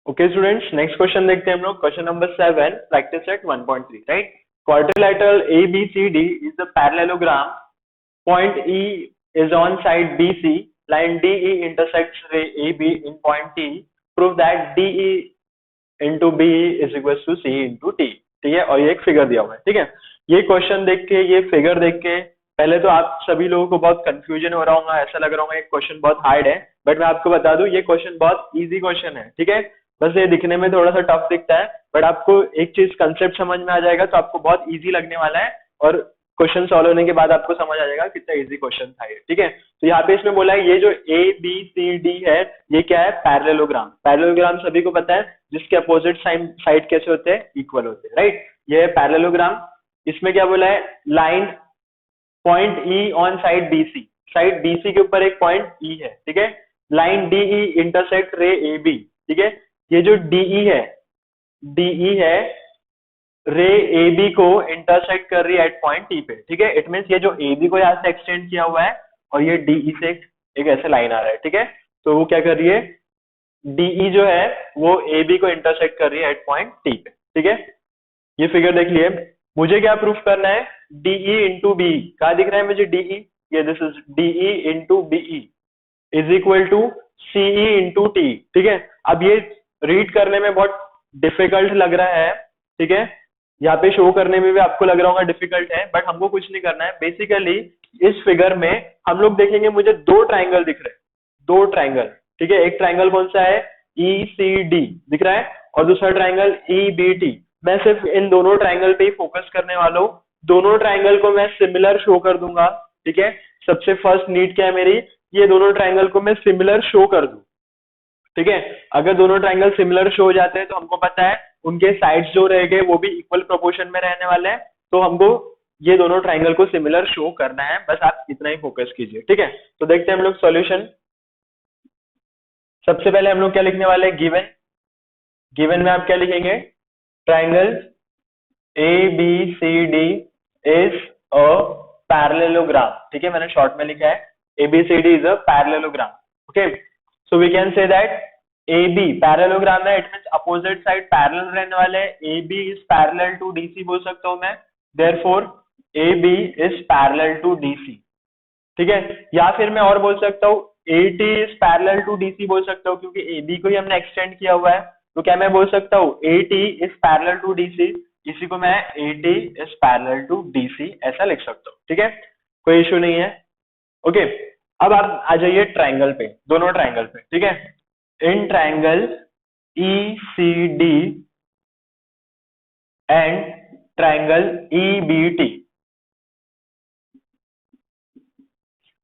Okay students, next question देखते हैं हम लोग। Question number 7, practice set 1.3, right. Quadrilateral ABCD is the parallelogram. Point E is on side BC. Line DE intersects ray AB in point T. Prove that DE into BE is equals to C into T. ठीक है, और ये एक figure दिया हुआ है। ठीक है, ये क्वेश्चन देख के, ये फिगर देख के पहले तो आप सभी लोगों को बहुत कंफ्यूजन हो रहा होगा, ऐसा लग रहा होगा ये क्वेश्चन बहुत हार्ड है। बट मैं आपको बता दूं, ये क्वेश्चन बहुत इजी क्वेश्चन है। ठीक है, बस ये दिखने में थोड़ा सा टफ दिखता है, बट आपको एक चीज कंसेप्ट समझ में आ जाएगा तो आपको बहुत इजी लगने वाला है, और क्वेश्चन सॉल्व होने के बाद आपको समझ आ जाएगा कितना इजी क्वेश्चन था ये। ठीक है, तो यहाँ पे इसमें बोला है ये जो ABCD है, ये क्या है? पैरेललोग्राम। पैरेललोग्राम सभी को पता है, जिसके अपोजिट साइड कैसे होते हैं? इक्वल होते हैं, राइट। ये है पैरेललोग्राम। इसमें क्या बोला है? Line point E on side BC, side BC के ऊपर एक पॉइंट E है। ठीक है, लाइन DE इंटरसेक्ट रे AB। ठीक है, ये जो DE है रे AB को इंटरसेक्ट कर रही है एट पॉइंट T पे। ठीक है, इट मींस ये जो AB को यहाँ से एक्सटेंड किया हुआ है और ये DE से एक ऐसे लाइन आ रहा है। ठीक है, तो वो क्या कर रही है? DE जो है वो AB को इंटरसेक्ट कर रही है एट पॉइंट T पे। ठीक है, ये फिगर देख लिए। मुझे क्या प्रूफ करना है? DE इंटू BE, कहाँ दिख रहा है मुझे DE? ये this is DE into BE is equal to CE into T। ठीक है, अब ये रीड करने में बहुत डिफिकल्ट लग रहा है। ठीक है, यहाँ पे शो करने में भी आपको लग रहा होगा डिफिकल्ट है, बट हमको कुछ नहीं करना है। बेसिकली इस फिगर में हम लोग देखेंगे, मुझे दो ट्राइंगल दिख रहे हैं, दो ट्राइंगल। ठीक है, एक ट्राइंगल कौन सा है? ECD दिख रहा है, और दूसरा ट्राइंगल EBT। मैं सिर्फ इन दोनों ट्राइंगल पे ही फोकस करने वाला हूँ। दोनों ट्राइंगल को मैं सिमिलर शो कर दूंगा। ठीक है, सबसे फर्स्ट नीड क्या है मेरी? ये दोनों ट्राइंगल को मैं सिमिलर शो कर दूं। ठीक है, अगर दोनों ट्राइंगल सिमिलर शो हो जाते हैं तो हमको पता है उनके साइड्स जो रहेंगे वो भी इक्वल प्रोपोर्शन में रहने वाले हैं। तो हमको ये दोनों ट्राइंगल को सिमिलर शो करना है, बस आप इतना ही फोकस कीजिए। ठीक है, तो देखते हैं हम लोग सॉल्यूशन। सबसे पहले हम लोग क्या लिखने वाले हैं? गिवन। गिवन में आप क्या लिखेंगे? Triangle ABCD is a parallelogram. ठीक है, मैंने शॉर्ट में लिखा है ABCD is a parallelogram. Okay, so we can say that AB parallelogram है, it means opposite side parallel रहने वाले हैं। AB is parallel to DC बोल सकता हूं मैं, therefore AB is parallel to DC। ठीक है, या फिर मैं और बोल सकता हूँ AT is parallel to DC बोल सकता हूँ, क्योंकि AB को ही हमने एक्सटेंड किया हुआ है। तो क्या मैं बोल सकता हूँ AT is parallel to DC? इसी को मैं AT is parallel to DC ऐसा लिख सकता हूँ। ठीक है, कोई इश्यू नहीं है। ओके, अब आप आ जाइए ट्राइंगल पे, दोनों ट्राइंगल पे। ठीक है, in triangle ECD and triangle EBT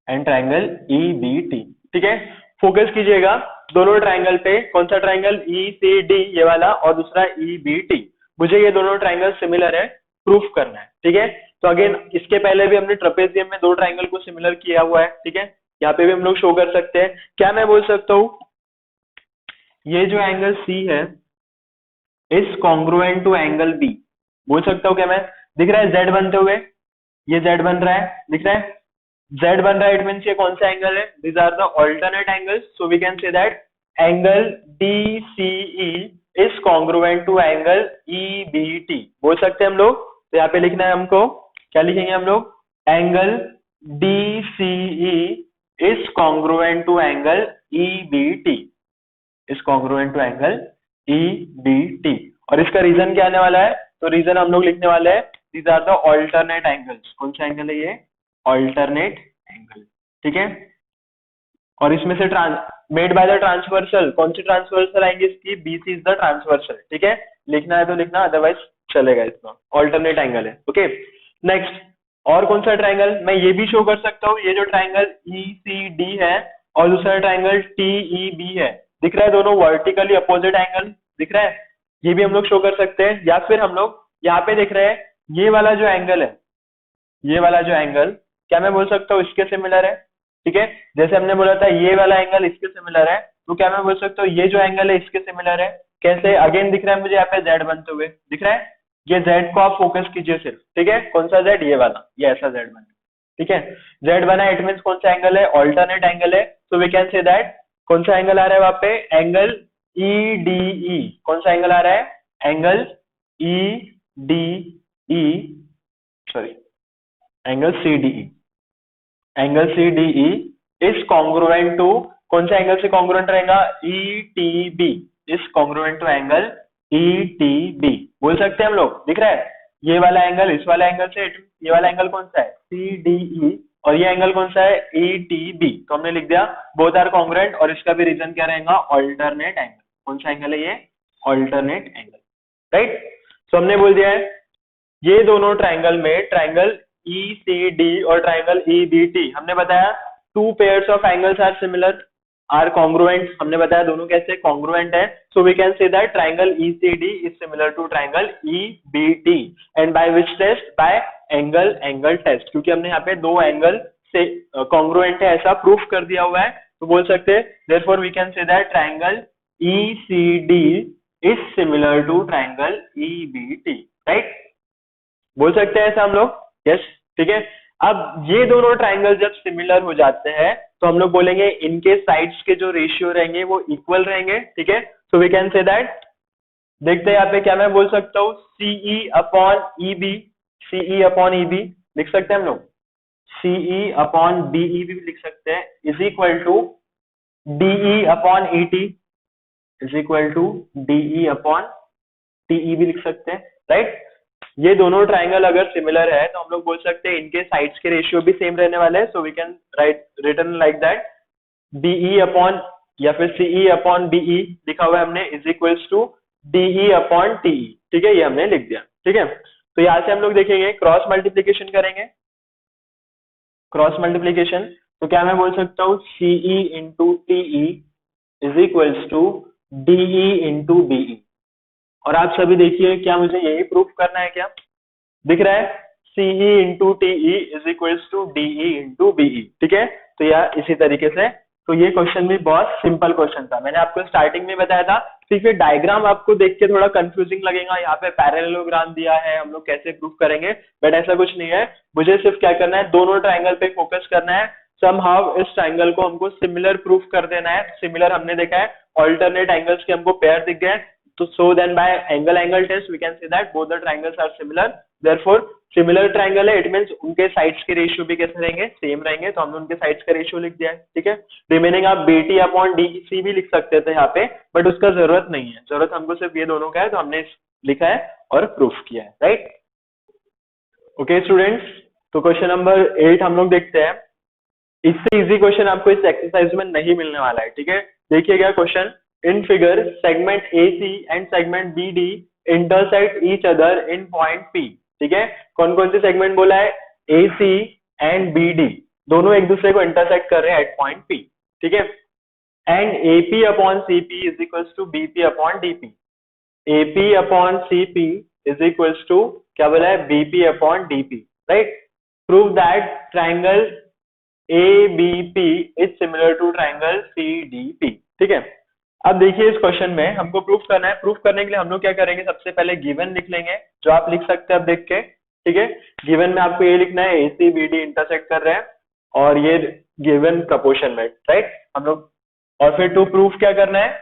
and triangle EBT। ठीक है, फोकस कीजिएगा दोनों ट्राइंगल पे। कौन सा ट्राइंगल? ECD ये वाला, और दूसरा EBT। मुझे ये दोनों ट्राइंगल सिमिलर है, प्रूफ करना है। ठीक है, तो अगेन इसके पहले भी हमने ट्रेपेजियम में दो ट्राइंगल को सिमिलर किया हुआ है। ठीक है, यहाँ पे भी हम लोग शो कर सकते हैं। क्या मैं बोल सकता हूँ ये जो एंगल C है is congruent to angle B? बोल सकता हूँ क्या मैं? दिख रहा है Z बनते हुए, ये Z बन रहा है, दिख रहा है Z बन रहा है, इट मींस ये कौन सा एंगल है? These are the alternate angles, so we can say that angle DCE is congruent to angle EBT बोल सकते हैं हम लोग। तो यहाँ पे लिखना है हमको, क्या लिखेंगे हम लोग? Angle DCE is congruent to angle EBT, is congruent to angle EBT। और इसका रीजन क्या आने वाला है? तो रीजन हम लोग लिखने वाले हैं these are the alternate angles. कौन सा एंगल है ये? Alternate angle. ठीक है, और इसमें से मेड बाय द ट्रांसवर्सल, कौन सी ट्रांसवर्सल आएंगे इसकी? BC is the transversal. ठीक है, लिखना है तो लिखना, अदरवाइज चलेगा, इसमें ऑल्टरनेट एंगल है। ओके, नेक्स्ट और कौन सा ट्राइंगल? मैं ये भी शो कर सकता हूँ, ये जो ट्राइंगल ECD है और दूसरा ट्राइंगल TEB है, दिख रहा है दोनों वर्टिकली अपोजिट एंगल, दिख रहा है, ये भी हम लोग शो कर सकते हैं। या फिर हम लोग यहाँ पे देख रहे हैं ये वाला जो एंगल है, ये वाला जो एंगल, क्या मैं बोल सकता हूँ इसके सिमिलर है? ठीक है, जैसे हमने बोला था ये वाला एंगल इसके सिमिलर है, तो क्या मैं बोल सकता हूँ ये जो एंगल है इसके सिमिलर है? कैसे? अगेन दिख रहा है मुझे यहाँ पे Z बनते हुए, दिख रहा है, ये Z को आप फोकस कीजिए सिर्फ। ठीक है, कौन सा Z? ये वाला, ये ऐसा Z बना। ठीक है, Z बना, इट मींस कौन सा एंगल है? ऑल्टरनेट एंगल है। तो वी कैन से दैट कौन सा एंगल आ रहा है वहां पे? एंगल EDE, कौन सा एंगल आ रहा है? Angle EDE, sorry angle CDE, angle CDE is congruent to, कौन सा एंगल से कॉन्ग्रुएंट रहेगा? ETB is congruent to angle ETB, बोल सकते हैं हम लोग, दिख रहा है ये वाला एंगल इस वाला एंगल से, ये वाला एंगल कौन सा है? CDE, और ये एंगल कौन सा है? ETB, तो हमने लिख दिया बोथ आर कॉन्ग्रुएंट, और इसका भी रीजन क्या रहेगा? Alternate angle. कौन सा एंगल है ये? Alternate angle, right. तो हमने बोल दिया है ये दोनों ट्राइंगल में, ट्राइंगल ECD और ट्राइंगल EBT, हमने बताया two pairs of angles are similar, are congruent, हमने बताया दोनों कैसे कॉन्ग्रुएंट है। So we can say that triangle ECD is similar to triangle EBT, and by which test? By angle test, क्योंकि हमने यहाँ पे दो एंगल से कॉन्ग्रुएंट है ऐसा प्रूफ कर दिया हुआ है, तो बोल सकते हैं therefore we can say that triangle ECD is similar to triangle EBT, right. बोल सकते हैं ऐसा हम लोग, यस, ठीक है। अब ये दोनों ट्राइंगल जब सिमिलर हो जाते हैं तो हम लोग बोलेंगे इनके साइड्स के जो रेशियो रहेंगे वो इक्वल रहेंगे, ठीक है। So we can say that, देखते हैं यहाँ पे क्या मैं बोल सकता हूँ, CE upon EB, CE upon EB लिख सकते हैं हम लोग, CE अपॉन BE भी लिख सकते हैं, is equal to DE upon ET, is equal to DE upon TE भी लिख सकते हैं, राइट। ये दोनों ट्राइंगल अगर सिमिलर है तो हम लोग बोल सकते हैं इनके साइड्स के रेशियो भी सेम रहने वाले हैं, so we can write return like that BE upon, या फिर CE अपॉन BE लिखा हुआ है हमने, is equals to DE upon TE, ठीक है, ये हमने लिख दिया, ठीक है। तो यहाँ से हम लोग देखेंगे क्रॉस मल्टीप्लीकेशन करेंगे, क्रॉस मल्टीप्लीकेशन, तो क्या मैं बोल सकता हूँ CE into TE is equals to DE into BE, और आप सभी देखिए क्या मुझे यही प्रूफ करना है क्या? दिख रहा है CE into TE is equals to DE into BE, ठीक है। तो यह इसी तरीके से, तो ये क्वेश्चन भी बहुत सिंपल क्वेश्चन था, मैंने आपको स्टार्टिंग में बताया था। सिर्फ ये डायग्राम आपको देख के थोड़ा कंफ्यूजिंग लगेगा, यहाँ पे पैरेललोग्राम दिया है, हम लोग कैसे प्रूफ करेंगे, बट ऐसा कुछ नहीं है। मुझे सिर्फ क्या करना है, दोनों ट्राइंगल पे फोकस करना है, समहाउ इस ट्राइंगल को हमको सिमिलर प्रूफ कर देना है। सिमिलर हमने देखा है, ऑल्टरनेट एंगल्स के हमको पेयर दिख गए, तो so then by angle test we can say that both the triangles are similar, therefore similar triangle है, it means उनके साइड्स के रेशियो भी कैसे रहेंगे? सेम रहेंगे, तो हमने उनके साइड्स का रेशियो लिख दिया है, ठीक है। रिमेनिंग आप BT अपॉन DC भी लिख सकते थे यहाँ पे, बट उसका जरूरत नहीं है, जरूरत हमको सिर्फ ये दोनों का है, तो हमने लिखा है और प्रूफ किया है, राइट। ओके स्टूडेंट्स, तो क्वेश्चन नंबर 8 हम लोग देखते हैं। इससे इजी क्वेश्चन आपको इस एक्सरसाइज में नहीं मिलने वाला है, ठीक है। देखिएगा question, in figure segment AC and segment BD intersect each other in point P, ठीक है। कौन कौन से सेगमेंट बोला है? AC and BD दोनों एक दूसरे को इंटरसेक्ट कर रहे हैं एट पॉइंट P, ठीक है। And AP upon CP is equals to BP upon DP, AP upon CP is equals to क्या बोला है? BP upon DP, right. Prove that triangle ABP is similar to triangle CDP, ठीक है। अब देखिए इस क्वेश्चन में हमको प्रूफ करना है, प्रूफ करने के लिए हम लोग क्या करेंगे, सबसे पहले गिवन लिख लेंगे, जो आप लिख सकते हैं अब देख के, ठीक है। गिवन में आपको ये लिखना है AC BD इंटरसेक्ट कर रहे हैं, और ये गिवन प्रपोर्शन में, राइट, हम लोग। और फिर टू प्रूफ क्या करना है,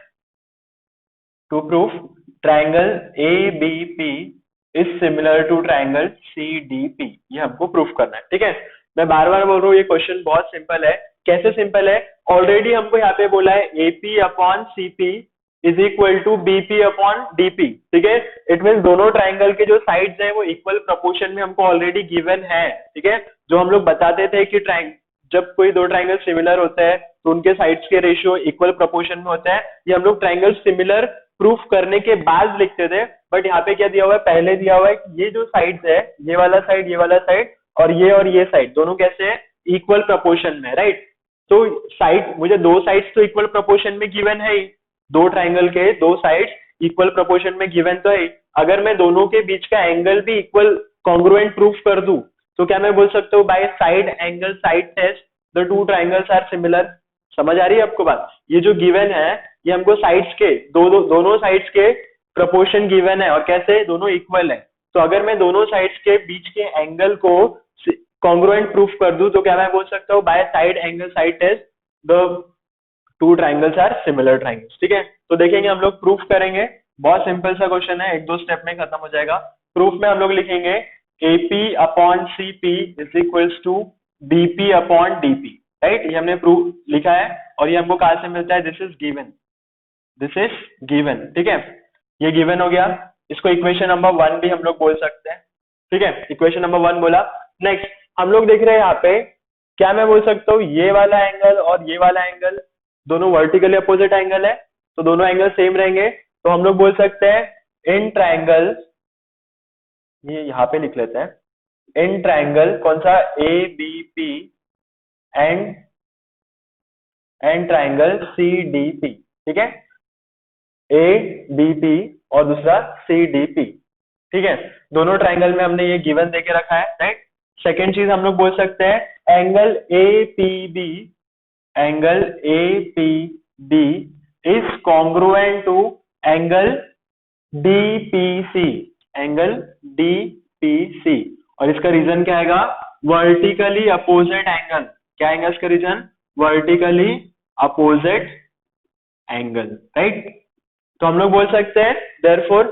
to proof triangle ABP is similar to triangle CDP, ये हमको प्रूफ करना है, ठीक है। मैं बार बार बोल रहा हूँ ये क्वेश्चन बहुत सिंपल है। कैसे सिंपल है? ऑलरेडी हमको यहाँ पे बोला है AP upon CP is equal to BP upon DP, ठीक है। इट मीन दोनों ट्राइंगल के जो साइड्स हैं वो इक्वल प्रोपोर्शन में हमको ऑलरेडी गिवन है, ठीक है। जो हम लोग बताते थे कि जब कोई दो ट्राइंगल सिमिलर होते हैं तो उनके साइड्स के रेशियो इक्वल प्रोपोर्शन में होता है, ये हम लोग ट्राइंगल सिमिलर प्रूफ करने के बाद लिखते थे। बट यहाँ पे क्या दिया हुआ है, पहले दिया हुआ है कि ये जो साइड्स है, ये वाला साइड, ये वाला साइड, और ये साइड दोनों कैसे है? इक्वल प्रोपोर्शन में, राइट। तो साइड, मुझे दो साइड्स तो इक्वल प्रोपोर्शन में गिवन है ही, दो ट्राइंगल के दो साइड्स इक्वल प्रोपोर्शन में गिवन तो है। अगर मैं दोनों के बीच का एंगल भी इक्वल कॉन्ग्रुएंट प्रूफ कर दूं तो क्या मैं बोल सकता हूँ by side angle side test the two triangles are similar. समझ आ रही है आपको बात? ये जो गिवन है ये हमको साइड्स के दोनों साइड्स के प्रोपोर्शन गिवन है, और कैसे? दोनों इक्वल है। तो अगर मैं दोनों साइड्स के बीच के एंगल को कॉन्ग्रुएंट प्रूफ कर दूं तो क्या मैं बोल सकता हूँ by side angle side test the two triangles are similar triangles. ठीक है, तो देखेंगे हम लोग, प्रूफ करेंगे। बहुत सिंपल सा क्वेश्चन है, एक दो स्टेप में खत्म हो जाएगा। प्रूफ में हम लोग लिखेंगे AP upon CP is equals to BP upon DP। Right, ये हमने प्रूफ लिखा है और ये हमको कहाँ से मिलता है, this is given, this is given. ठीक है, ये गिवन हो गया। इसको इक्वेशन नंबर 1 भी हम लोग बोल सकते हैं। ठीक है, इक्वेशन नंबर 1 बोला। नेक्स्ट हम लोग देख रहे हैं यहाँ पे, क्या मैं बोल सकता हूँ, ये वाला एंगल और ये वाला एंगल दोनों वर्टिकली अपोजिट एंगल है, तो दोनों एंगल सेम रहेंगे। तो हम लोग बोल सकते हैं इन ट्राइंगल, ये यहाँ पे लिख लेते हैं, इन ट्राइंगल कौन सा, ABP एंड ट्राइंगल CDP। ठीक है, ABP और दूसरा CDP। ठीक है, दोनों ट्राइंगल में हमने ये गिवन देके रखा है। राइट, सेकेंड चीज हम लोग बोल सकते हैं angle APB is congruent to angle DPC, angle DPC। और इसका रीजन क्या आएगा, वर्टिकली अपोजिट एंगल। क्या आएगा इसका reason, vertically opposite angle. Right, तो हम लोग बोल सकते हैं therefore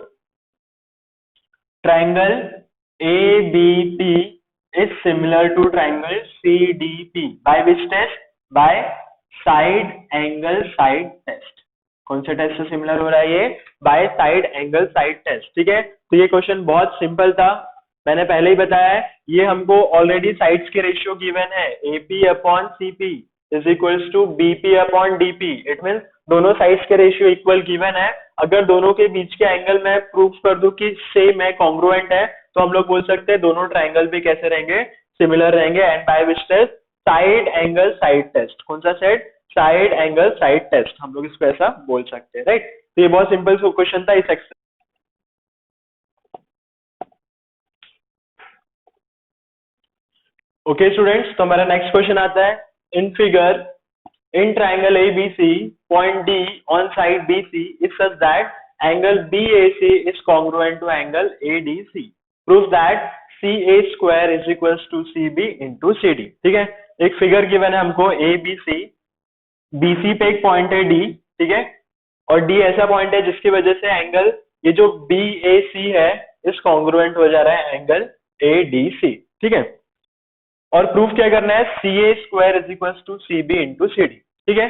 triangle ABP is similar to triangle CDP by which test, by side angle side test। कौन से टेस्ट से सिमिलर हो रहा है ये, by side angle side test. ठीक है, तो ये क्वेश्चन बहुत सिंपल था, मैंने पहले ही बताया है। ये हमको ऑलरेडी साइड्स के रेशियो गिवन है, AP upon CP is equals to BP upon DP। It means दोनों साइड्स के रेशियो इक्वल गिवन है। अगर दोनों के बीच के एंगल मैं प्रूफ कर दूं कि सेम है, कॉन्ग्रुएंट है, तो हम लोग बोल सकते हैं दोनों ट्राइंगल भी कैसे रहेंगे, सिमिलर रहेंगे। And by which test, side angle side test. कौन सा set, side angle side test, हम लोग इसको ऐसा बोल सकते हैं। राइट, तो ये बहुत सिंपल क्वेश्चन था इस एक्सरसाइज। ओके स्टूडेंट्स, तो हमारा नेक्स्ट क्वेश्चन आता है, in figure in triangle ABC point D on side BC is such that angle BAC is congruent to angle ADC, prove that CA square is equals to CB into CD। ठीक है, एक figure given है हमको ABC, BC पे एक point है D, ठीक है, और D ऐसा पॉइंट है जिसकी वजह से एंगल ये जो BAC है इस कॉन्ग्रुएंट हो जा रहा है एंगल ADC। ठीक है, और प्रूफ क्या करना है, CA square is equals to CB into CD। ठीक है,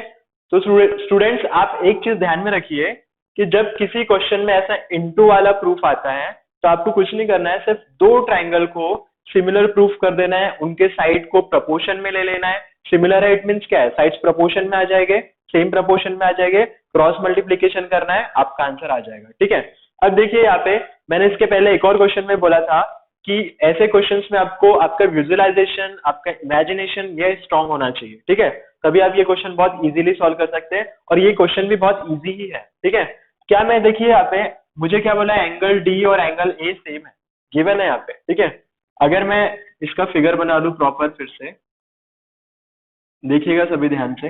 तो स्टूडेंट्स आप एक चीज ध्यान में रखिए कि जब किसी क्वेश्चन में ऐसा इंटू वाला प्रूफ आता है तो आपको कुछ नहीं करना है, सिर्फ दो ट्राइंगल को सिमिलर प्रूफ कर देना है, उनके साइड को प्रपोर्शन में ले लेना है। सिमिलर है इट मीन्स क्या है, साइड्स प्रपोर्शन में आ जाएंगे, सेम प्रपोर्शन में आ जाएंगे, क्रॉस मल्टीप्लीकेशन करना है, आपका आंसर आ जाएगा। ठीक है, अब देखिए यहाँ पे मैंने इसके पहले एक और क्वेश्चन में बोला था कि ऐसे क्वेश्चंस में आपको आपका विजुअलाइजेशन, आपका इमेजिनेशन ये स्ट्रांग होना चाहिए। ठीक है, तभी आप ये क्वेश्चन बहुत इजीली सॉल्व कर सकते हैं, और ये क्वेश्चन भी बहुत इजी ही है। ठीक है, क्या मैं देखिए यहाँ पे मुझे क्या बोला है, एंगल डी और एंगल ए सेम है, गिवन है यहाँ पे। ठीक है, अगर मैं इसका फिगर बना दूं प्रॉपर, फिर से देखिएगा सभी ध्यान से,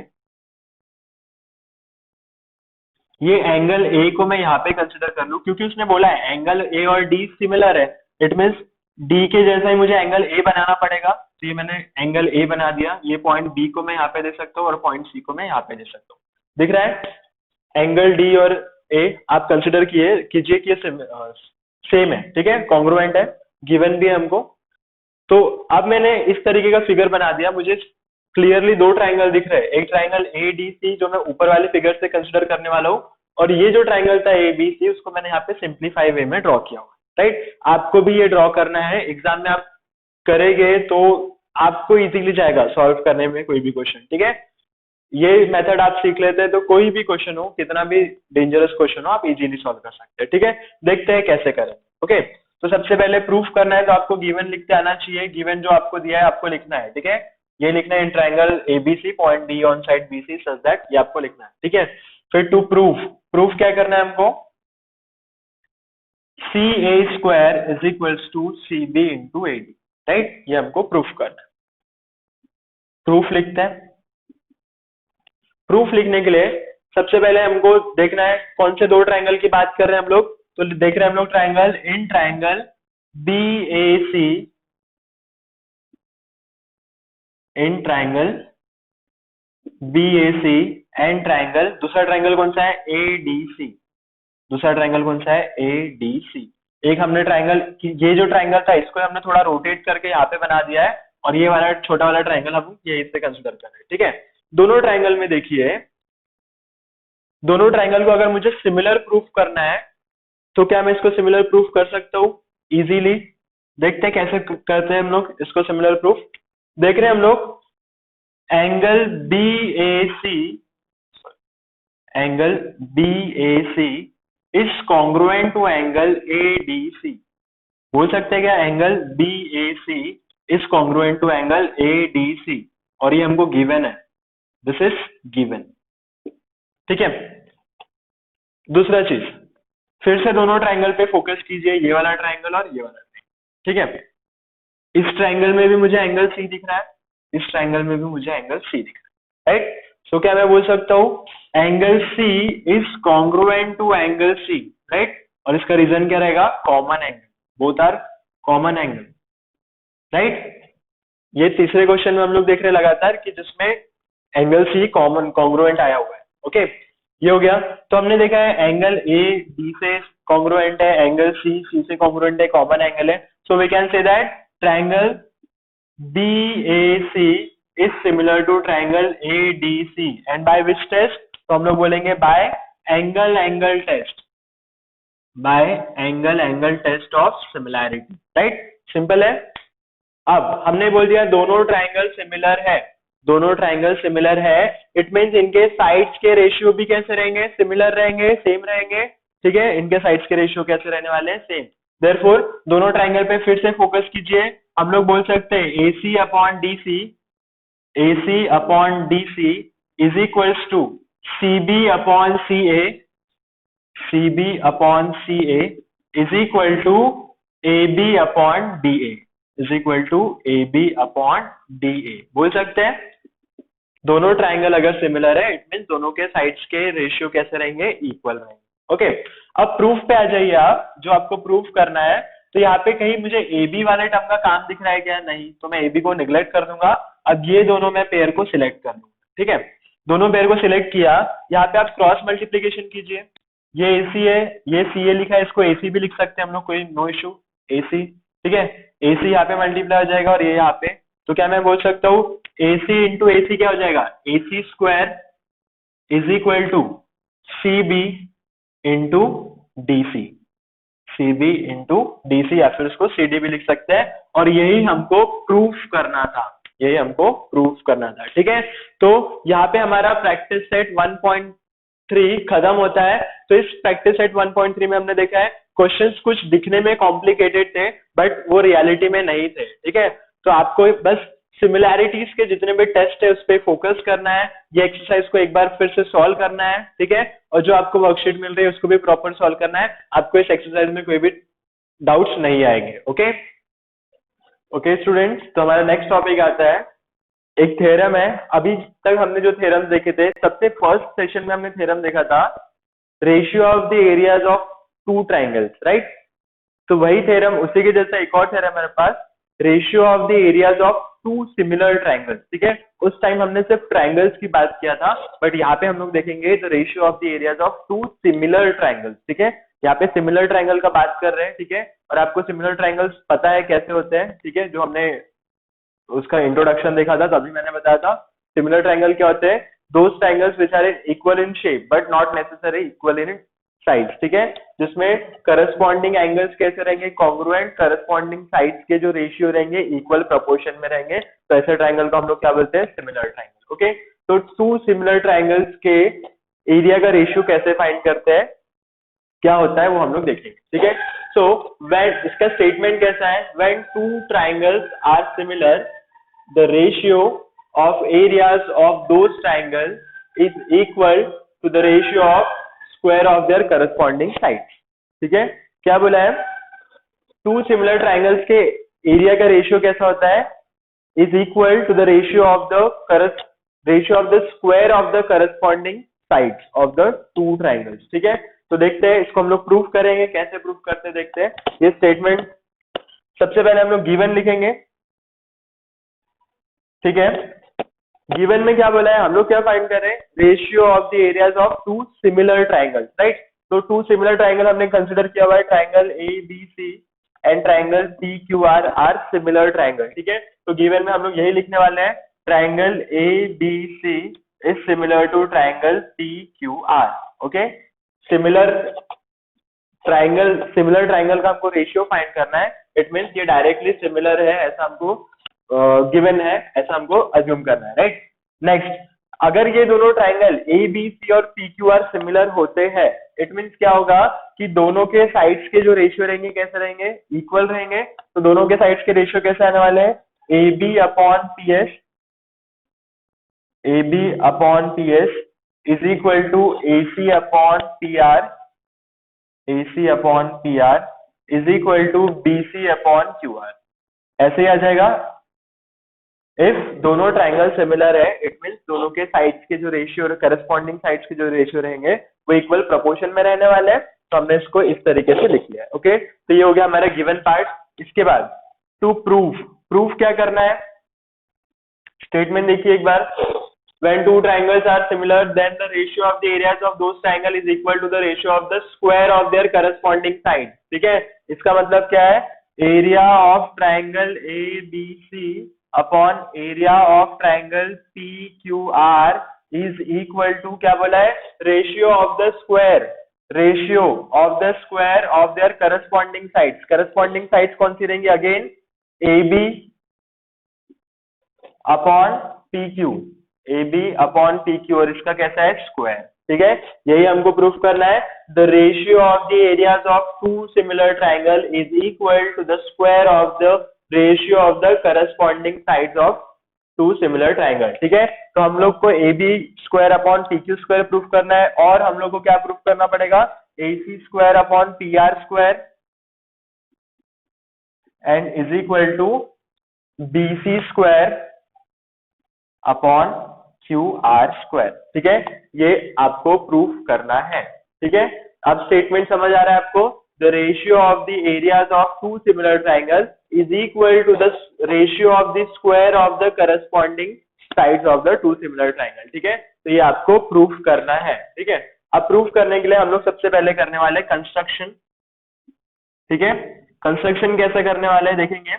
ये एंगल ए को मैं यहाँ पे कंसिडर कर लूं, क्योंकि उसने बोला है एंगल ए और डी सिमिलर है, इट मीन्स डी के जैसा ही मुझे एंगल ए बनाना पड़ेगा। तो ये मैंने एंगल ए बना दिया, ये पॉइंट बी को मैं यहाँ पे दे सकता हूँ और पॉइंट सी को मैं यहाँ पे दे सकता हूँ। दिख रहा है, एंगल डी और ए आप कंसिडर कीजिए कि सेम है। ठीक है, कॉन्ग्रुएंट है, गिवन भी है हमको। तो अब मैंने इस तरीके का फिगर बना दिया, मुझे क्लियरली दो ट्राइंगल दिख रहे हैं, एक ट्राइंगल ADC जो मैं ऊपर वाले फिगर से कंसिडर करने वाला हूँ, और ये जो ट्राइंगल था ABC उसको मैंने यहाँ पे सिंप्लीफाई वे में ड्रॉ किया हुआ। राइट, आपको भी ये ड्रॉ करना है, एग्जाम में आप करेंगे तो आपको इजीली जाएगा सॉल्व करने में कोई भी क्वेश्चन। ठीक है, ये मेथड आप सीख लेते हैं तो कोई भी क्वेश्चन हो, कितना भी डेंजरस क्वेश्चन हो, आप इजीली सॉल्व कर सकते हैं। ठीक है, देखते हैं कैसे करें। ओके, तो सबसे पहले प्रूफ करना है तो आपको गिवन लिखते आना चाहिए, गिवन जो आपको दिया है आपको लिखना है। ठीक है, ये लिखना है in triangle ABC point D on side BC such that, ये आपको लिखना है। ठीक है, फिर टू प्रूफ क्या करना है हमको, CA square is equals to CB into AD। Right, ये हमको प्रूफ करना है। प्रूफ लिखते हैं। प्रूफ लिखने के लिए सबसे पहले हमको देखना है कौन से दो ट्राइंगल की बात कर रहे हैं हम लोग, तो देख रहे हैं हम लोग triangle in triangle BAC, in triangle BAC and triangle, दूसरा ट्राइंगल कौन सा है, ADC। दूसरा ट्राइंगल कौन सा है, ADC। एक हमने ट्राइंगल, ये जो ट्राइंगल था इसको हमने थोड़ा रोटेट करके यहाँ पे बना दिया है, और ये वाला छोटा वाला ट्राइंगल हम ये इससे कंसिडर कर रहे हैं, ठीक है। दोनों ट्राइंगल में देखिए, दोनों ट्राइंगल को अगर मुझे सिमिलर प्रूफ करना है तो क्या मैं इसको सिमिलर प्रूफ कर सकता हूँ इजीली। देखते हैं कैसे करते हैं हम लोग इसको सिमिलर प्रूफ। देख रहे हैं हम लोग angle BAC, angle BAC is congruent to angle ADC। बोल सकते हैं क्या, angle BAC is congruent to angle ADC, और ये हमको गिवन है, दिस इज गिवन, ठीक है। दूसरा चीज, फिर से दोनों ट्राइंगल पे फोकस कीजिए, ये वाला ट्राइंगल और ये वाला ट्राइंगल, ठीक है। इस ट्राइंगल में भी मुझे एंगल C दिख रहा है, इस ट्राइंगल में भी मुझे एंगल C दिख रहा है, राइट। सो क्या मैं बोल सकता हूँ, angle C is congruent to angle C, right. और इसका रीजन क्या रहेगा, common angle, both are common angle, right. ये तीसरे क्वेश्चन में हम लोग देख रहे हैं लगातार कि जिसमें एंगल C कॉमन कॉन्ग्रुएंट आया हुआ है, ओके। ये हो गया। तो हमने देखा है एंगल A B से कॉन्ग्रुएंट है, एंगल C से कॉन्ग्रुएंट है, कॉमन एंगल है। So we can say that triangle BAC is similar to triangle ADC, and by which test, तो हम लोग बोलेंगे by angle angle test, by angle angle test of similarity, right. Simple है। अब हमने बोल दिया दोनों ट्राइंगल सिमिलर है, दोनों ट्राइंगल सिमिलर है, इट मींस इनके साइड्स के रेशियो भी कैसे रहेंगे, सिमिलर रहेंगे, सेम रहेंगे, ठीक है। इनके साइड्स के रेशियो कैसे रहने वाले हैं, सेम। देयरफॉर दोनों ट्राइंगल पे फिर से फोकस कीजिए, हम लोग बोल सकते हैं AC upon DC, AC upon DC is equals to CB upon CA, CB upon CA is equal to AB upon DA, is equal to AB upon DA। बोल सकते हैं दोनों ट्राइंगल अगर सिमिलर है, इट मीन दोनों के sides के ratio कैसे रहेंगे, इक्वल रहेंगे, ओके। अब प्रूफ पे आ जाइए आप, जो आपको प्रूफ करना है। तो यहाँ पे कहीं मुझे AB वाले टर्म का काम दिख रहा है क्या, नहीं, तो मैं AB को निगलेक्ट कर दूंगा। अब ये दोनों मैं पेयर को सिलेक्ट कर दूंगा, ठीक है। दोनों पेयर को सिलेक्ट किया, यहाँ पे आप क्रॉस मल्टीप्लीकेशन कीजिए, ये AC है, ये CA लिखा है, इसको AC भी लिख सकते हैं हम लोग, कोई नो इशू, AC, ठीक है। AC यहाँ पे मल्टीप्लाई हो जाएगा और ये यहाँ पे, तो क्या मैं बोल सकता हूँ AC इंटू AC क्या हो जाएगा, AC square is equal to CB into DC, CB into DC, या फिर उसको CD भी लिख सकते हैं। और यही हमको प्रूफ करना था, यही हमको प्रूफ करना था, ठीक है। तो यहाँ पे हमारा प्रैक्टिस सेट 1.3 खत्म होता है। तो इस प्रैक्टिस सेट 1.3 में हमने देखा है क्वेश्चंस कुछ दिखने में कॉम्प्लिकेटेड थे, बट वो रियलिटी में नहीं थे, ठीक है। तो आपको बस सिमिलैरिटीज के जितने भी टेस्ट है उस पर फोकस करना है, ये एक्सरसाइज को एक बार फिर से सॉल्व करना है, ठीक है। और जो आपको वर्कशीट मिल रही है उसको भी प्रॉपर सॉल्व करना है, आपको इस एक्सरसाइज में कोई भी डाउट्स नहीं आएंगे, ओके। ओके स्टूडेंट्स, तो हमारा नेक्स्ट टॉपिक आता है, एक थ्योरम है। अभी तक हमने जो थ्योरम देखे थे, सबसे फर्स्ट सेशन में हमने थ्योरम देखा था ratio of the areas of two triangles, right. तो वही थ्योरम, उसी के जैसा एक और थ्योरम मेरे पास, ratio of the areas of two similar triangles, ठीक है। उस टाइम हमने सिर्फ ट्राइंगल्स की बात किया था, बट यहाँ पे हम लोग देखेंगे the ratio of the areas of two similar triangles, ठीक है। यहाँ पे सिमिलर ट्राइंगल का बात कर रहे हैं, ठीक है। और आपको सिमिलर ट्राइंगल्स पता है कैसे होते हैं, ठीक है, जो हमने उसका इंट्रोडक्शन देखा था तभी मैंने बताया था। सिमिलर ट्राइंगल क्या होते हैं, those triangles which are equal in shape but not necessary equal in sides, ठीक है। जिसमें करस्पॉन्डिंग एंगल्स कैसे रहेंगे, कॉन्ग्रुएंट, करस्पॉन्डिंग साइड्स के जो रेशियो रहेंगे इक्वल प्रोपोर्शन में रहेंगे। तो ऐसे ट्राइंगल को हम लोग क्या बोलते हैं, सिमिलर ट्राइंगल, ओके। तो टू सिमिलर ट्राइंगल्स के एरिया का रेशियो कैसे फाइंड करते हैं, क्या होता है वो हम लोग देखेंगे, ठीक है। सो व्हेन, इसका स्टेटमेंट कैसा है, when two triangles are similar the ratio of areas of those triangles is equal to the ratio of square of their corresponding sides, ठीक है। क्या बोला है, टू सिमिलर ट्राइंगल्स के एरिया का रेशियो कैसा होता है, is equal to the ratio of the square of the corresponding sides of the two triangles, ठीक है। तो देखते हैं इसको हम लोग प्रूफ करेंगे, कैसे प्रूफ करते हैं देखते हैं। ये स्टेटमेंट सबसे पहले हम लोग गिवन लिखेंगे, ठीक है। गिवन में क्या बोला है, हम लोग क्या फाइंड कर रहे हैं, ratio of the areas of two similar triangles, right. तो टू सिमिलर ट्राइंगल हमने कंसिडर किया हुआ है, triangle A B C and triangle P Q R similar triangle, ठीक है। तो गिवन में हम लोग यही लिखने वाले हैं, triangle A B C is similar to triangle P Q R, okay. Similar triangle का हमको रेशियो फाइंड करना है, इट मीन्स ये डायरेक्टली सिमिलर है ऐसा हमको गिवन है, ऐसा हमको अज्यूम करना है, राइट। नेक्स्ट, अगर ये दोनों ट्राइंगल ए बी सी और पी क्यू आर सिमिलर होते हैं, इट मीन्स क्या होगा कि दोनों के साइड्स के जो रेशियो रहेंगे कैसे रहेंगे, इक्वल रहेंगे। तो दोनों के साइड्स के रेशियो कैसे आने वाले हैं, A B upon P S, A B upon P S is equal to A C upon P R, AC upon P R is equal to BC upon Q R, ऐसे ही आ जाएगा। If दोनों triangle similar है, it means दोनों के sides के जो रेशियो, करस्पॉन्डिंग साइड्स के जो रेशियो रहेंगे वो इक्वल प्रोपोर्शन में रहने वाले हैं। तो हमने इसको इस तरीके से लिख लिया, ओके। तो ये हो गया हमारा गिवन पार्ट। इसके बाद टू प्रूफ क्या करना है, स्टेटमेंट देखिए एक बार, when two triangles are similar then the ratio of the areas of those triangle is equal to the ratio of the square of their corresponding side, ठीक है। इसका मतलब क्या है, area of triangle A B C upon area of triangle P Q R is equal to, क्या बोला है, ratio of the square, ratio of the square of their corresponding sides. Corresponding sides कौन सी रहेंगी, again A B upon P Q, A B upon P Q, और इसका कैसा है, स्क्वायर, ठीक है। यही हमको प्रूफ करना है, the ratio of the areas of two similar triangle is equal to the square of the ratio of the corresponding sides of two similar triangle, ठीक है। तो हम लोग को A B square upon P Q square proof करना है, और हम लोग को क्या प्रूफ करना पड़ेगा, A C square upon P R square and is equal to B C square upon Q R square, ठीक है। ये आपको प्रूफ करना है, ठीक है। अब स्टेटमेंट समझ आ रहा है आपको, the ratio of the areas of two similar triangle is equal to the ratio of the square of the corresponding sides of the two similar triangle, ठीक है। तो ये आपको प्रूफ करना है, ठीक है। अब प्रूफ करने के लिए हम लोग सबसे पहले करने वाले कंस्ट्रक्शन, ठीक है। कंस्ट्रक्शन कैसे करने वाले हैं देखेंगे।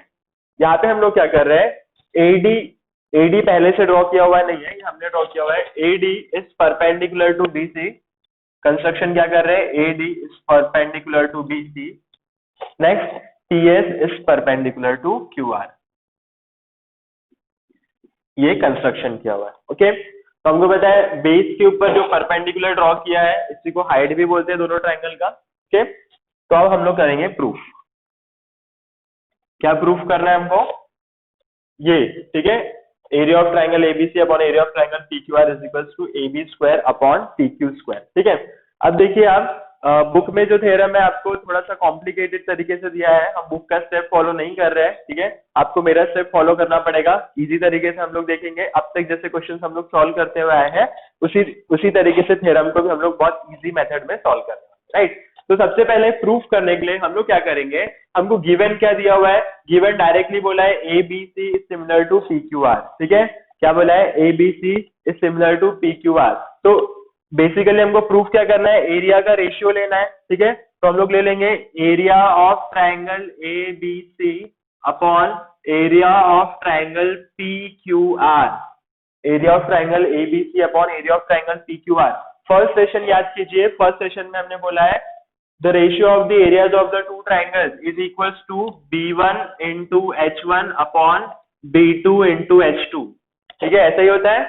यहाँ पे हम लोग क्या कर रहे हैं, एडी पहले से ड्रॉ किया हुआ नहीं है, ये हमने ड्रॉ किया हुआ है। AD is perpendicular to BC, construction क्या कर रहे हैं, AD is perpendicular to BC. Next, TS is perpendicular to QR, ये कंस्ट्रक्शन किया हुआ है, ओके। तो हमको पता है बेस के ऊपर जो परपेंडिकुलर ड्रॉ किया है, इसी को हाइट भी बोलते हैं दोनों ट्राइंगल का, ओके। तो अब हम लोग करेंगे प्रूफ। क्या प्रूफ करना है हमको, ये, ठीक है, area of triangle ABC upon area of triangle PQR is equals to AB square upon PQ square, ठीक है। अब देखिए आप, बुक में जो थ्योरम है आपको थोड़ा सा कॉम्प्लिकेटेड तरीके से दिया है, हम बुक का स्टेप फॉलो नहीं कर रहे हैं, ठीक है। आपको मेरा स्टेप फॉलो करना पड़ेगा, इजी तरीके से हम लोग देखेंगे। अब तक जैसे क्वेश्चन हम लोग सॉल्व करते हुए आए हैं, उसी तरीके से थ्योरम को भी हम लोग बहुत इजी मेथड में सॉल्व कर रहे हैं, राइट। तो सबसे पहले प्रूफ करने के लिए हम लोग क्या करेंगे, हमको गिवन क्या दिया हुआ है, गिवन डायरेक्टली बोला है A B C is similar to P Q R, ठीक है। क्या बोला है, A B C is similar to P Q R. तो बेसिकली हमको प्रूफ क्या करना है, एरिया का रेशियो लेना है, ठीक है। तो हम लोग ले लेंगे area of triangle A B C upon area of triangle P Q R, area of triangle A B C upon area of triangle P Q R. First session याद कीजिए, फर्स्ट सेशन में हमने बोला है the ratio of the areas of the two triangles is equals to b1 into h1 upon b2 into h2, ठीक है। ऐसा ही होता है,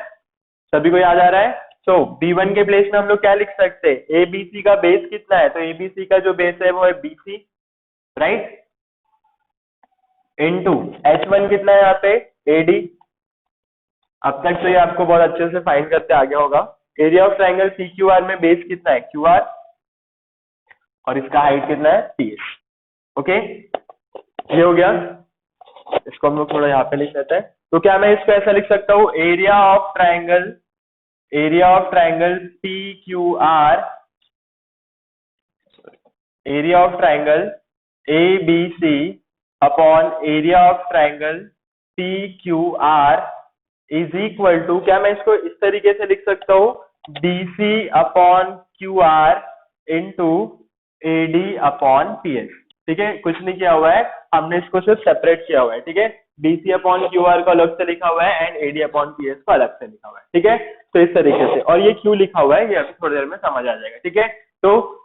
सभी को याद आ रहा है। तो b1 के प्लेस में हम लोग क्या लिख सकते हैं, abc का बेस कितना है, तो abc का जो बेस है वो है bc, राइट, इनटू h1 कितना है यहाँ पे, ad। अब तक तो ये आपको बहुत अच्छे से फाइंड करते आ गया होगा। एरिया ऑफ ट्राइंगल pqr में बेस कितना है, qr, और इसका हाइट कितना है, टीएस, ओके। ये हो गया, इसको हम लोग थोड़ा यहाँ पे लिख लेते हैं। तो क्या मैं इसको ऐसा लिख सकता हूँ, area of triangle P Q R, area of triangle A B C upon area of triangle P Q R is equal to, क्या मैं इसको इस तरीके से लिख सकता हूँ, BC upon QR into AD upon PS। ठीक है, कुछ नहीं किया हुआ है, हमने इसको सिर्फ सेपरेट किया हुआ है। ठीक है, BC अपॉन QR को अलग से लिखा हुआ है एंड AD अपॉन PS को अलग से लिखा हुआ है। ठीक है, तो इस तरीके से, और ये क्यों लिखा हुआ है ये अभी थोड़ी देर में समझ आ जाएगा। ठीक है, तो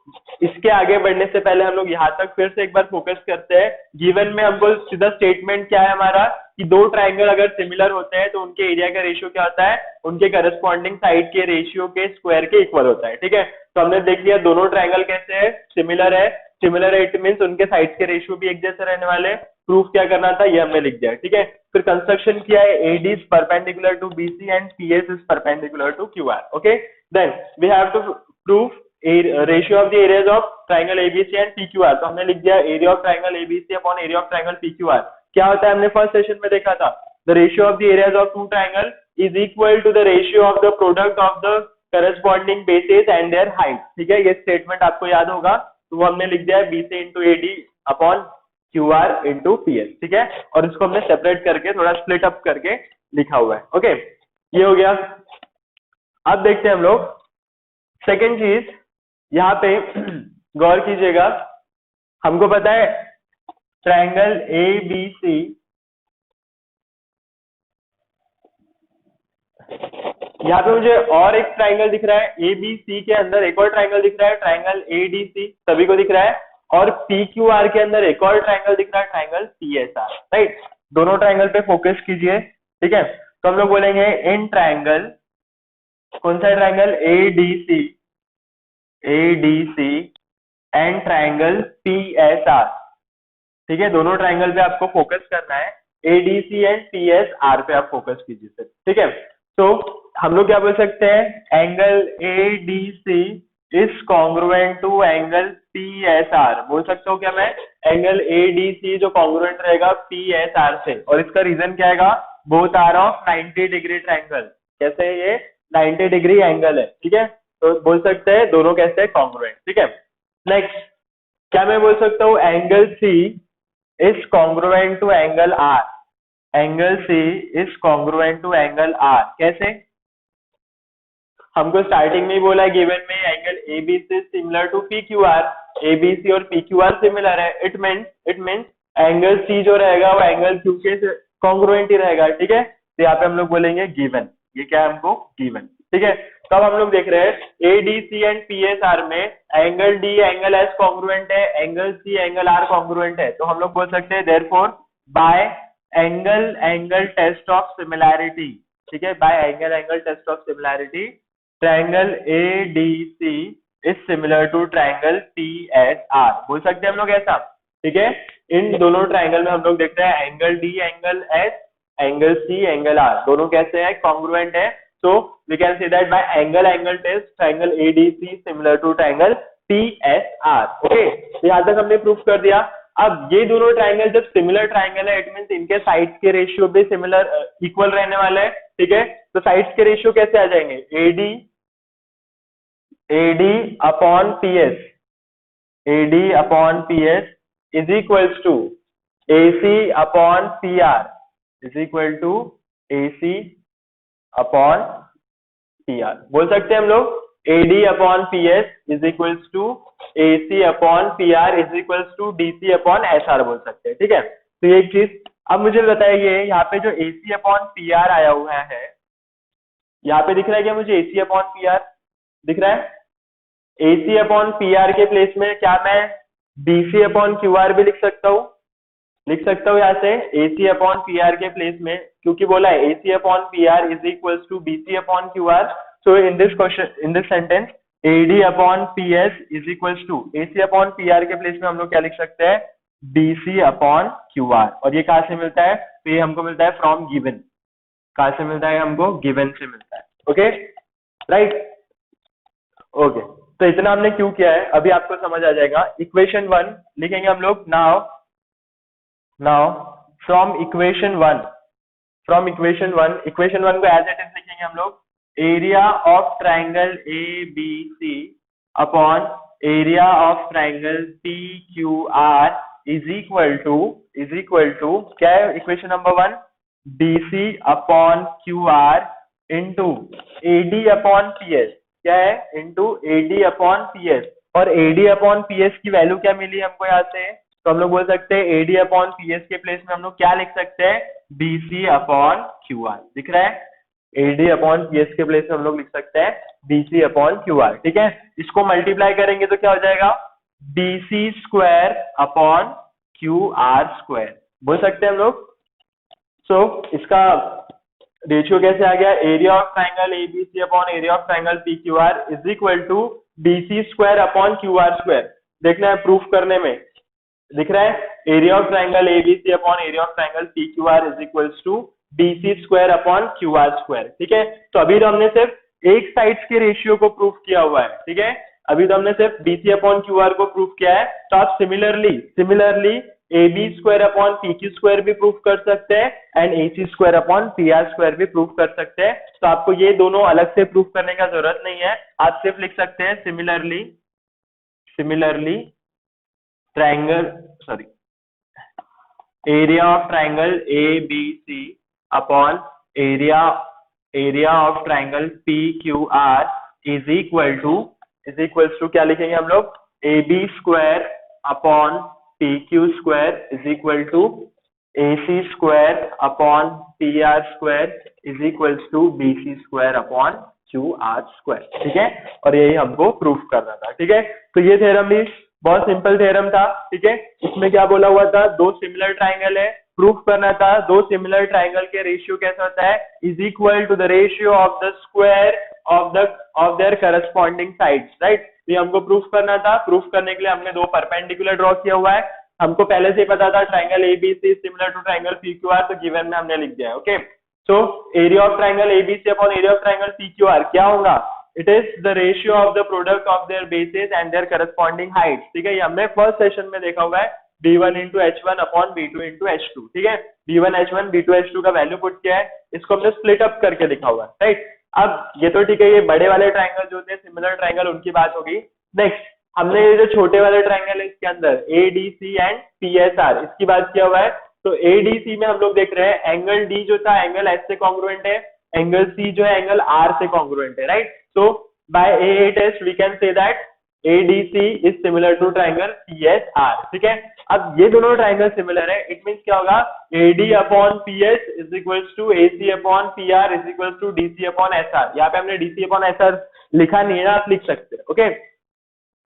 इसके आगे बढ़ने से पहले हम लोग यहाँ तक फिर से एक बार फोकस करते हैं। गिवन में हमको सीधा स्टेटमेंट क्या है हमारा, कि दो ट्राइंगल अगर सिमिलर होते हैं तो उनके एरिया का रेशियो क्या होता है, उनके करस्पॉन्डिंग साइड के रेशियो के स्क्वायर के इक्वल होता है। ठीक है, तो हमने देख लिया दोनों ट्राइंगल कैसे है, सिमिलर है। सिमिलर है इट मीन्स उनके साइड के रेशियो भी एक जैसे रहने वाले। प्रूफ क्या करना था ये हमने लिख दिया। ठीक है, फिर कंस्ट्रक्शन किया है, AD is perpendicular to BC and PS is perpendicular to QR। Okay, then we have to proof ratio of the areas of triangle ABC and PQR। तो हमने लिख दिया area of triangle ABC upon area of triangle PQR। क्या होता है, हमने first session में देखा था, the ratio of the areas of two triangle is equal to the ratio of the product of the corresponding bases and their height. ठीक है, ये स्टेटमेंट आपको याद होगा, तो वो हमने लिख दिया है BC into AD upon QR into PS। ठीक है, और इसको हमने सेपरेट करके थोड़ा स्प्लिट अप करके लिखा हुआ है। ओके, ये हो गया। अब देखते हैं हम लोग सेकेंड चीज, यहाँ पे गौर कीजिएगा, हमको पता है ट्राइंगल ABC, यहाँ पे मुझे और एक ट्राइंगल दिख रहा है, ABC के अंदर एक और ट्राइंगल दिख रहा है, ट्राइंगल ADC, सभी को दिख रहा है, और PQR के अंदर एक और ट्राइंगल दिख रहा है, ट्राइंगल PSR। राइट, दोनों ट्राइंगल पे फोकस कीजिए। ठीक है, तो हम लोग बोलेंगे इन ट्राइंगल, कौन सा triangle, ADC and triangle PSR। ठीक है, दोनों ट्राइंगल पे आपको फोकस करना है, ADC एंड PSR पे आप फोकस कीजिए सर। ठीक है, तो हम लोग क्या बोल सकते हैं, angle ADC is congruent to angle PSR। बोल सकता हूँ क्या मैं, एंगल ADC जो कॉन्ग्रुएंट रहेगा PSR से, और इसका रीजन क्या आएगा, both are of 90 degree triangle. कैसे है ये, 90 डिग्री एंगल है। ठीक है, तो बोल सकते हैं दोनों कैसे है, कॉन्ग्रुएंट। ठीक है, नेक्स्ट क्या मैं बोल सकता हूँ, angle C is congruent to angle R। Angle C is congruent to angle R। कैसे, हमको स्टार्टिंग में ही बोला है गिवन में, angle ABC similar to PQR, ABC और PQR सिमिलर है, इट मीन्स एंगल C जो रहेगा वो एंगल Q के कॉन्ग्रुएंट ही रहेगा। ठीक है, तो यहाँ पे हम लोग बोलेंगे गिवन, ये क्या है हमको, गिवन। ठीक है, तब हम लोग देख रहे हैं ADC एंड PSR में angle D angle S congruent है, angle C angle R congruent है, तो हम लोग बोल सकते हैं therefore by angle test of similarity. ठीक है, by angle test of similarity triangle ADC is similar to triangle PSR। बोल सकते हैं हम लोग ऐसा। ठीक है, इन दोनों ट्राइंगल में हम लोग देखते हैं angle D angle S angle C angle R दोनों कैसे है, कॉन्ग्रुएंट है। So we can say that by angle test triangle ADC similar to triangle PSR। Okay, तो यहाँ तक हमने प्रूफ कर दिया। अब ये दोनों ट्राइंगल जब सिमिलर ट्राइंगल है, इट मींस इनके साइड्स के रेशियो भी सिमिलर इक्वल रहने वाले हैं। ठीक है, तो साइड्स के रेशियो कैसे आ जाएंगे, AD upon PS is equals to AC upon PR is equal to AC upon PR। बोल सकते हैं हम लोग AD upon PS is equals to AC upon PR is equals to DC upon SR बोल सकते हैं। ठीक है, तो ये एक चीज। अब मुझे बताइए यहाँ पे जो AC अपॉन PR आया हुआ है, यहाँ पे दिख रहा है क्या मुझे, AC अपॉन PR दिख रहा है। AC अपॉन PR के प्लेस में क्या मैं BC अपॉन QR भी लिख सकता हूँ, यहाँ से AC अपॉन PR के प्लेस में, क्योंकि बोला है AC upon PR is equals to BC upon QR। So in this question, in this sentence AD upon PS is equals to AC upon PR के प्लेस में हम लोग क्या लिख सकते हैं, BC अपॉन QR। और ये कहाँ से मिलता है, तो ये हमको मिलता है फ्रॉम गिवन। कहाँ से मिलता है, हमको गिवन से मिलता है। ओके, राइट, ओके, तो इतना हमने क्यों किया है अभी आपको समझ आ जाएगा। इक्वेशन 1 लिखेंगे हम लोग। नाउ फ्रॉम इक्वेशन 1 को एज इट इज लिखेंगे हम लोग, area of triangle ABC upon area of triangle PQR is equal to क्या है equation number 1, BC upon QR into AD upon PS, क्या है, इंटू AD अपॉन PS। और AD upon PS की value क्या मिली हमको यहाँ से, तो हम लोग बोल सकते हैं AD अपॉन PS के प्लेस में हम लोग क्या लिख सकते हैं, BC अपॉन QR। दिख रहा है, AD अपॉन PS के प्लेस में हम लोग लिख सकते हैं BC अपॉन QR। ठीक है, इसको मल्टीप्लाई करेंगे तो क्या हो जाएगा, BC square upon QR square बोल सकते हैं हम लोग। सो इसका रेशियो कैसे आ गया, area of triangle ABC upon area of triangle PQR is equal to BC square upon QR square. देखना है प्रूफ करने में, दिख रहा है, area of triangle ABC upon area of triangle PQR is equals to BC square upon QR square. ठीक है, तो अभी तो हमने सिर्फ एक साइड्स के रेशियो को प्रूफ किया हुआ है। ठीक है, अभी तो हमने सिर्फ बीसी अपॉन क्यूआर को प्रूफ किया है। तो आप similarly AB square upon PQ square भी प्रूफ कर सकते हैं and AC square upon PR square भी प्रूफ कर सकते हैं। तो आपको ये दोनों अलग से प्रूफ करने का जरूरत नहीं है, आप सिर्फ लिख सकते हैं similarly triangle area of triangle ABC upon area of triangle PQR is equals to क्या लिखेंगे हम लोग, AB square upon PQ square is equal to AC square upon PR square is equals to BC square upon QR square. ठीक है, और यही हमको proof करना था। ठीक है, तो ये थ्योरम भी बहुत सिंपल थ्योरम था। ठीक है, इसमें क्या बोला हुआ था, दो सिमिलर ट्राइंगल है, प्रूफ करना था दो सिमिलर ट्राइंगल के रेशियो कैसा होता है, is equal to the ratio of the square of their corresponding sides. Right, ये हमको प्रूफ करना था। प्रूफ करने के लिए हमने दो परपेंडिकुलर ड्रॉ किया हुआ है। हमको पहले से ही पता था triangle ABC similar to triangle PQR, तो गिवन में हमने लिख दिया है। Okay, so area of triangle ABC upon area of triangle PQR क्या होगा, it is the ratio of the product of their bases and their corresponding heights. ठीक है, ये हमने फर्स्ट सेशन में देखा हुआ है, B1 into H1 upon B2 into H2। ठीक है, B1 H1 B2 H2 का वैल्यू पुट किया है, इसको हमने स्प्लिट अप करके लिखा हुआ है। राइट, अब ये तो ठीक है, ये बड़े वाले ट्राइंगल जो होते हैं सिमिलर ट्राइंगल, उनकी बात होगी। नेक्स्ट हमने ये जो छोटे वाले ट्राइंगल है इसके अंदर ADC एंड PSR, इसकी बात किया हुआ है। तो ADC में हम लोग देख रहे हैं एंगल D जो था एंगल S से कॉन्ग्रुएंट है, एंगल C जो है एंगल R से कॉन्ग्रुएंट है। Right, so by AA test we can say that ADC is similar to triangle PSR। ठीक है, अब ये दोनों ट्राइंगल सिमिलर है, इट मींस क्या होगा, AD upon PS is equals to AC upon PR is equals to DC upon SR। यहाँ पे हमने DC अपॉन SR लिखा नहीं है, आप लिख सकते हैं। ओके,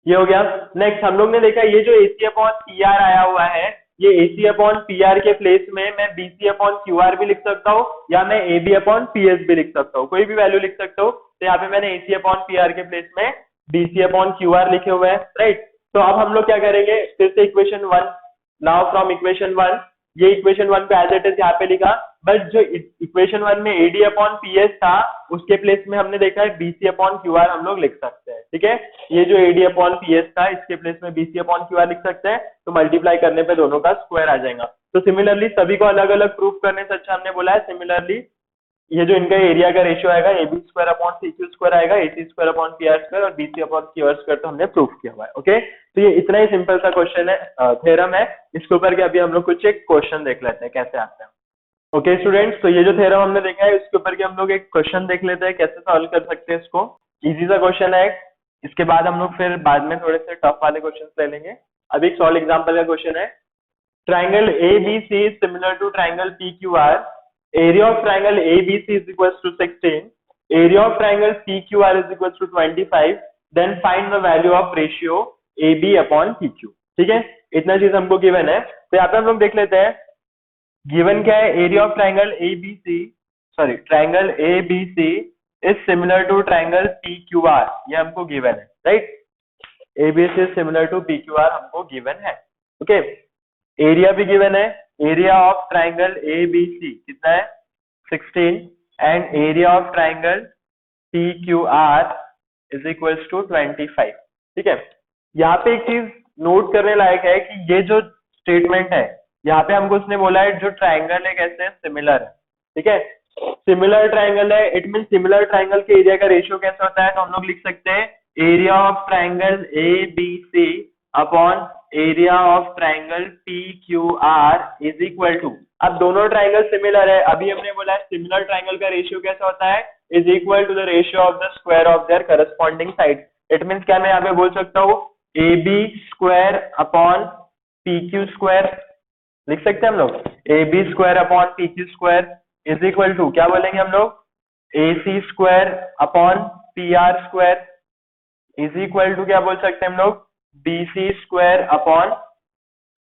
ये हो गया। नेक्स्ट हम लोग ने देखा ये जो AC अपॉन PR आया हुआ है, ये AC अपॉन PR के प्लेस में मैं BC अपॉन QR भी लिख सकता हूँ या मैं AB अपॉन PS भी लिख सकता हूँ, कोई भी वैल्यू लिख सकता हूँ। तो यहाँ पे मैंने AC अपॉन PR के प्लेस में BC अपॉन QR लिखे हुए हैं। राइट, तो अब हम लोग क्या करेंगे, फिर से इक्वेशन 1, नाउ फ्रॉम इक्वेशन 1, ये इक्वेशन 1 पे एज इट इज यहाँ पे लिखा, बट जो इक्वेशन 1 में AD अपॉन PS था उसके प्लेस में हमने देखा है BC अपॉन QR हम लोग लिख सकते हैं। ठीक है, ये जो AD अपॉन PS था इसके प्लेस में BC अपॉन QR लिख सकते हैं, तो मल्टीप्लाई करने पे दोनों का स्क्वायर आ जाएगा। तो सिमिलरली सभी को अलग अलग प्रूफ करने से अच्छा हमने बोला है सिमिलरली ये जो इनका एरिया का रेशियो आएगा AB square upon CQ square आएगा, AC square upon PR square और BC अपॉन QR स्क्वायर, तो हमने प्रूफ किया हुआ है। ओके, तो ये इतना ही सिंपल सा क्वेश्चन है, थ्योरम है। इसके ऊपर के अभी हम लोग कुछ एक क्वेश्चन देख लेते हैं कैसे आते हैं। ओके स्टूडेंट्स, तो ये जो थ्योरम हमने देखा है इसके ऊपर के हम लोग एक क्वेश्चन देख लेते हैं कैसे सॉल्व कर सकते हैं इसको। इजी सा क्वेश्चन है, इसके बाद हम लोग फिर बाद में थोड़े से टफ वाले क्वेश्चन ले लेंगे। अभी एक सॉल्व एग्जाम्पल का क्वेश्चन है, triangle ABC is similar to triangle PQR, area of triangle ABC is equals to 16, area of triangle PQR is equals to 25, then find the value of ratio AB upon PQ। ठीक है, इतना चीज हमको given है, तो यहाँ पे हम लोग देख लेते हैं गिवन क्या है, area of triangle ABC is similar to triangle PQR, ये हमको गिवन है। Right, ABC is similar to PQR हमको गिवन है। ओके, एरिया भी गिवन है, एरिया ऑफ ट्राइंगल ABC कितना है 16 and area of triangle PQR is equals to 25। ठीक है, यहाँ पे एक चीज नोट करने लायक है कि ये जो स्टेटमेंट है यहाँ पे हमको उसने बोला है जो ट्राइंगल है कैसे सिमिलर है। ठीक है, सिमिलर ट्राइंगल है, इट मीन सिमिलर ट्राइंगल के एरिया का रेशियो कैसा होता है, तो हम लोग लिख सकते हैं area of triangle ABC upon area of triangle PQR is equal to, अब दोनों ट्राइंगल सिमिलर है, अभी हमने बोला है सिमिलर ट्राइंगल का रेशियो कैसा होता है, is equal to the ratio of the square of their corresponding side. It means क्या मैं यहाँ पे बोल सकता हूँ A B square upon P Q square, लिख सकते हैं हम लोग A B square upon P Q square is equal to क्या बोलेंगे हम लोग A C square upon P R square is equal to क्या बोल सकते हैं हम लोग B C square upon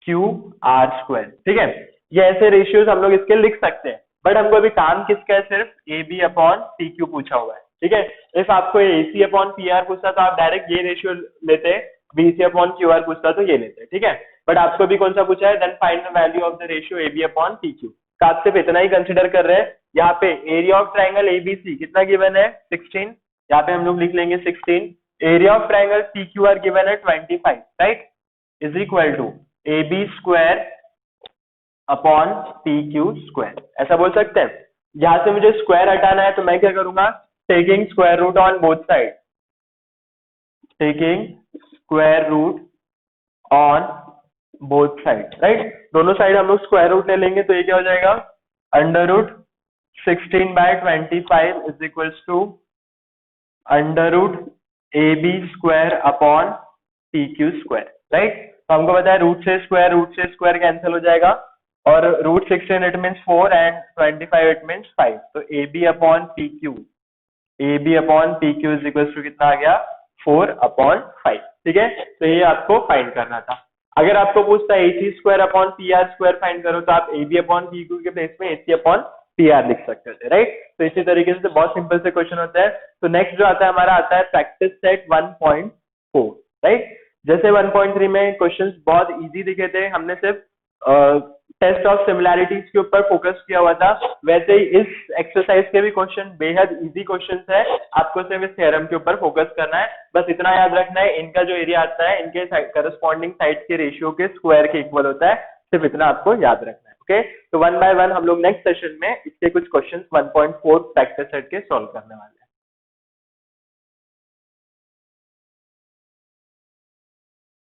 Q R square. ठीक है, ये ऐसे रेशियोज हम लोग इसके लिख सकते हैं, बट हमको अभी काम किसका है, सिर्फ ए बी अपॉन पी क्यू पूछा हुआ है। ठीक है, इफ आपको ए सी अपॉन पी आर पूछता तो आप डायरेक्ट ये रेशियो लेते, B C upon Q are पूछता तो ये लेते। ठीक है, बट आपको भी कौन सा पूछा है, then find the value of the ratio A B upon P Q. तो आप सिर्फ इतना ही कंसिडर कर रहे हैं। यहाँ पे एरिया ऑफ ट्राइंगल एबीसी कितना गिवन है 16, यहाँ पे हम लोग लिख लेंगे 16। Area of triangle P Q R given है 25, right, is equal to A B square upon P Q square, ऐसा बोल सकते हैं। यहां से मुझे स्क्वायर हटाना है तो मैं क्या करूंगा, taking square root on both side, taking square root on both side, right, दोनों साइड हम लोग स्क्वायर रूट ले लेंगे तो ये क्या हो जाएगा under root 16/25 is equals to under root A B square upon P Q square, right. तो हमको पता है रूट से स्क्वायर कैंसिल हो जाएगा और root 16 it means 4 and 25 it means 5, तो A B upon P Q is equal to कितना आ गया 4/5। ठीक है, तो ये आपको फाइंड करना था। अगर आपको पूछता है A C square upon P R square find करो तो आप A B upon P Q के प्लेस में A C upon P R लिख सकते थे, राइट। तो इसी तरीके से बहुत सिंपल से क्वेश्चन होता है। तो नेक्स्ट जो आता है हमारा आता है प्रैक्टिस सेट 1.4, राइट। जैसे 1.3 में क्वेश्चंस बहुत इजी दिखे थे, हमने सिर्फ टेस्ट ऑफ सिमिलैरिटीज के ऊपर फोकस किया हुआ था, वैसे ही इस एक्सरसाइज के भी क्वेश्चन बेहद इजी क्वेश्चंस है, आपको सिर्फ इस थ्योरम के ऊपर फोकस करना है। बस इतना याद रखना है, इनका जो एरिया आता है इनके करस्पॉन्डिंग साइड के रेशियो के स्क्वायर के इक्वल होता है, सिर्फ इतना आपको याद रखना है। ओके, तो 1 by 1 हम लोग नेक्स्ट सेशन में इसके कुछ क्वेश्चंस 1.4 प्रैक्टिस सेट के सॉल्व करने वाले हैं।